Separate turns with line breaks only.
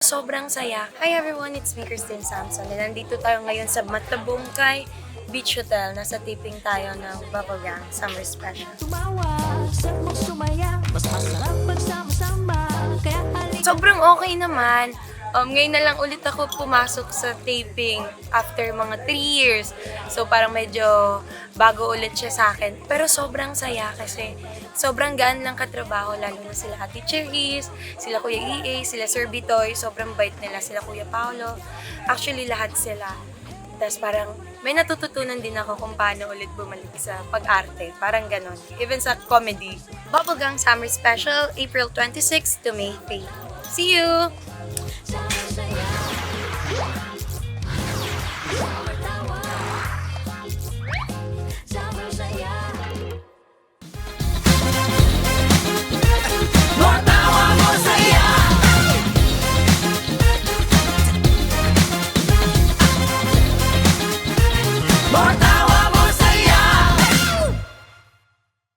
sobrang saya. Hi everyone, it's me, Christine Samson. And nandito tayo ngayon sa Matabungkay Beach Hotel. Nasa taping tayo ng Bubblegang Summer Special. Sobrang okay naman. Ngayon na lang ulit ako pumasok sa taping after mga 3 years. So parang medyo bago ulit siya sa akin. Pero sobrang saya kasi sobrang gaan lang katrabaho. Lalo na sila Ate Cherise, sila Kuya EA, sila Sir Bitoy. Sobrang bait nila, sila Kuya Paolo. Actually lahat sila. Tapos parang may natututunan din ako kung paano ulit bumalik sa pag-arte. Parang ganon. Even sa comedy. Bubblegang Summer Special, April 26 to May 8. See you!